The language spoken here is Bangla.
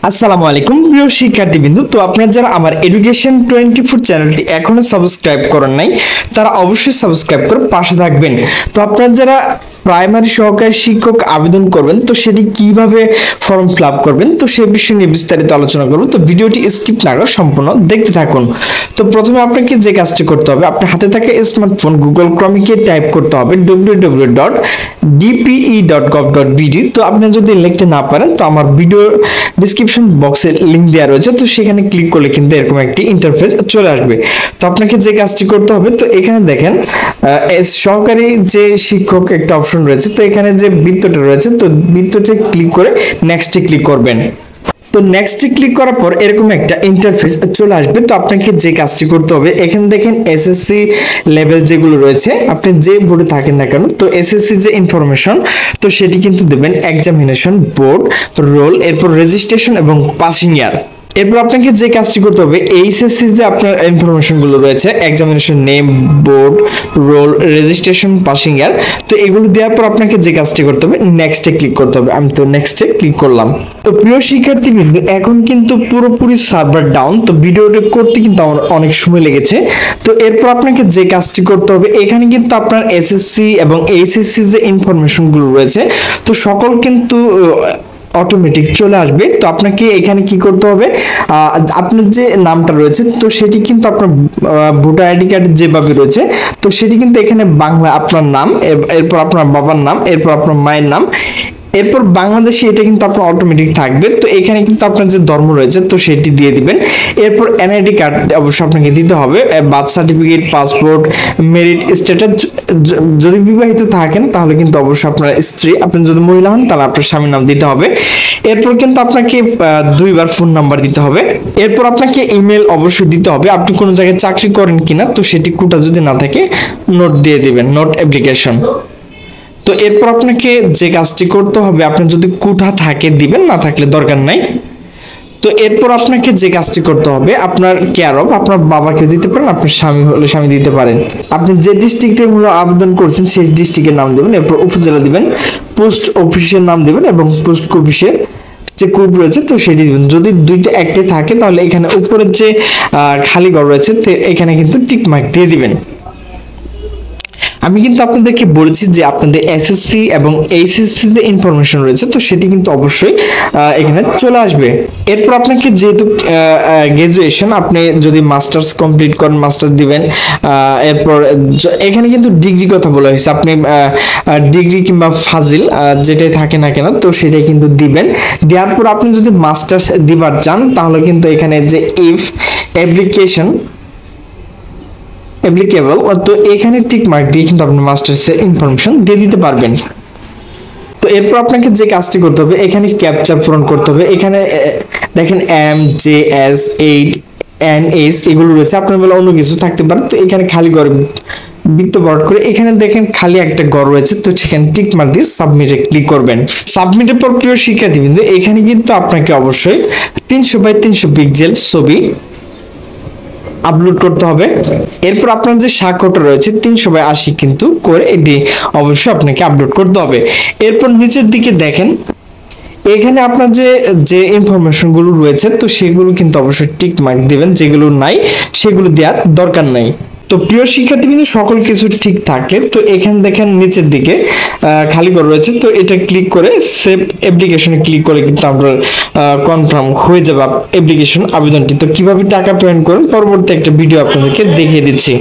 আসসালামু আলাইকুম প্রিয় শিক্ষার্থীবৃন্দ। তো আপনারা যারা আমার এডুকেশন 24 চ্যানেলটি এখনো সাবস্ক্রাইব করেন নাই তারা অবশ্যই সাবস্ক্রাইব করে পাশে থাকবেন। তো আপনারা যারা প্রাইমারি সহকারী শিক্ষক আবেদন করবেন তো সেটি কিভাবে ফর্ম ফিল আপ করবেন তো সে বিষয় নিয়ে বিস্তারিত আলোচনা করব। তো ভিডিওটি স্কিপ না করে সম্পূর্ণ দেখতে থাকুন। তো প্রথমে আপনাকে যে কাজটি করতে হবে, আপনার হাতে থাকা স্মার্টফোন গুগল ক্রমে গিয়ে টাইপ করতে হবে www.dpe.gov.bd। তো আপনি যদি লিখতে না পারেন তো আমার ভিডিও ডিসক্রিপশন বক্সে লিংক দেওয়া রয়েছে, তো সেখানে ক্লিক করলে কিন্তু এরকম একটি ইন্টারফেস চলে আসবে। তো আপনাকে যে কাজটি করতে হবে, তো এখানে দেখেন সহকারী যে শিক্ষক একটা অপশন রয়েছে, তো এখানে যে বৃত্তটা রয়েছে তো বৃত্ততে ক্লিক করে নেক্সটে ক্লিক করবেন। তো নেক্সটে ক্লিক করার পর এরকম একটা ইন্টারফেস চলে আসবে। তো আপনাকে যে কাজটি করতে হবে, এখানে দেখেন এসএসসি লেভেল যেগুলো রয়েছে আপনি যে বোর্ডে থাকেন না কেন তো এসএসসি যে ইনফরমেশন তো সেটি কিন্তু দেবেন, এক্সামিনেশন বোর্ড, রোল, এরপর রেজিস্ট্রেশন এবং পাসিং ইয়ার। এরপর আপনাকে যে কাজটি করতে হবে, এইচএসসি যে আপনার ইনফরমেশন গুলো রয়েছে, examination name, board, roll, registration, passing year, তো এগুলো দেওয়ার পর আপনাকে যে কাজটি করতে হবে নেক্সটে ক্লিক করতে হবে। আমি তো নেক্সটে ক্লিক করলাম। তো প্রিয় শিক্ষার্থীবৃন্দ, এখন কিন্তু পুরোপুরি সার্ভার ডাউন, তো ভিডিওটা করতে কিন্তু আমার অনেক সময় লেগেছে। তো এরপর আপনাকে যে কাজটি করতে হবে, এখানে কিন্তু আপনার এসএসসি এবং এইচএসসি যে ইনফরমেশন গুলো রয়েছে তো সকল কিন্তু অটোমেটিক চলে আসবে। তো আপনাকে এখানে কি করতে হবে, আপনার যে নামটা রয়েছে তো সেটি কিন্তু আপনার ভোটার আইডি কার্ড যেভাবে রয়েছে তো সেটি কিন্তু এখানে বাংলা আপনার নাম, এরপর আপনার বাবার নাম, এরপর আপনার মায়ের নাম, এরপর বাংলাদেশে এটা কিন্তু আপনার অটোমেটিক থাকবে। তো এখানে কিন্তু আপনার যে ধর্ম রয়েছে তো সেটি দিয়ে দিবেন। এরপর এনআইডি কার্ড অবশ্যই আপনাকে দিতে হবে, birth certificate, passport, merit status, যদি বিবাহিত থাকেন তাহলে কিন্তু অবশ্যই আপনার স্ত্রী, আপনি যদি মহিলা হন তাহলে আপনার স্বামীর নাম দিতে হবে। এরপর কিন্তু আপনাকে দুইবার ফোন নাম্বার দিতে হবে। এরপর আপনাকে ইমেল অবশ্যই দিতে হবে, আপনি কোনো জায়গায় চাকরি করেন কিনা তো সেটি কোটা যদি না থাকে নোট দিয়ে দিবেন, নোট অ্যাপ্লিকেশন। তো এরপর আপনাকে যে কাজটি করতে হবে, আপনার যদি কোঠা থাকে দিবেন, না থাকলে দরকার নাই। তো এরপর আপনাকে যে কাজটি করতে হবে, আপনার কেয়ার অফ আপনার বাবাকে দিতে পারেন, আপনার স্বামী হলে স্বামী দিতে পারেন, আপনি যে ডিস্ট্রিক্টে আবেদন করছেন সেই ডিস্ট্রিক্টের নাম দেবেন, এরপর উপজেলা দিবেন, পোস্ট অফিসের নাম দিবেন এবং পোস্ট অফিসের যে কোড রয়েছে তো সেটি দিবেন। যদি দুইটা একটি থাকে তাহলে এখানে উপরের যে খালি ঘর রয়েছে তো এখানে কিন্তু টিক মার্ক দিয়ে দিবেন। আমি কিন্তু আপনাদেরকে বলেছি যে আপনাদের এসএসসি এবং এইচএসসি যে ইনফরমেশন রয়েছে তো সেটি কিন্তু অবশ্যই এখানে চলে আসবে। এরপর আপনাকে যেহেতু গ্রাজুয়েশন, আপনি যদি মাস্টার্স কমপ্লিট করেন মাস্টার দিবেন। এরপর এখানে কিন্তু ডিগ্রি কথা বলা হয়েছে, আপনি ডিগ্রি কিংবা ফাজিল যেটাই থাকে না কেন তো সেটাই কিন্তু দিবেন। দেওয়ার পর আপনি যদি মাস্টার্স দিবার চান তাহলে কিন্তু এখানে যে ইফ অ্যাপ্লিকেশন অ্যাপ্লিকেবল তো এখানে টিক মার্ক দিয়ে কিন্তু আপনি মাস্টার্সের ইনফরমেশন দিয়ে দিতে পারবেন। তো এরপর আপনাকে যে কাজটি করতে হবে, এখানে ক্যাপচা পূরণ করতে হবে। এখানে দেখেন MJS8 NS এগুলো রয়েছে, আপনার বেলা অন্য কিছু থাকতে পারে। তো এখানে খালি ঘর বৃত্ত ভরাট করে এখানে দেখেন খালি একটা ঘর রয়েছে, তো সেখানে টিক মার্ক দিয়ে সাবমিটে ক্লিক করবেন। সাবমিটের পর প্রিয় শিক্ষার্থীবৃন্দ, এখানে কিন্তু আপনাকে অবশ্যই 300x300 পিক্সেল ছবি আপলোড করতে হবে। এরপর আপনার যে স্বাক্ষরটা রয়েছে 300x80 কিন্তু করে এটি অবশ্যই আপনাকে আপলোড করতে হবে। এরপর নিচের দিকে দেখেন এখানে আপনার যে ইনফরমেশন গুলো রয়েছে তো সেগুলো কিন্তু অবশ্যই টিক মার্ক দিবেন, যেগুলো নাই সেগুলো দেওয়ার দরকার নাই। তো প্রিয় শিক্ষার্থীবৃন্দ, সকল কিছু ঠিক থাকে তো এখানে দেখেন নিচের দিকে খালি ঘর রয়েছে, তো এটা ক্লিক করে সেভ অ্যাপ্লিকেশনে ক্লিক করে কিন্তু আপনার কনফার্ম হয়ে যাবে অ্যাপ্লিকেশন আবেদনটি। তো কিভাবে টাকা পেমেন্ট করুন পরবর্তী একটা ভিডিও আপনাদেরকে দেখিয়ে দিচ্ছি।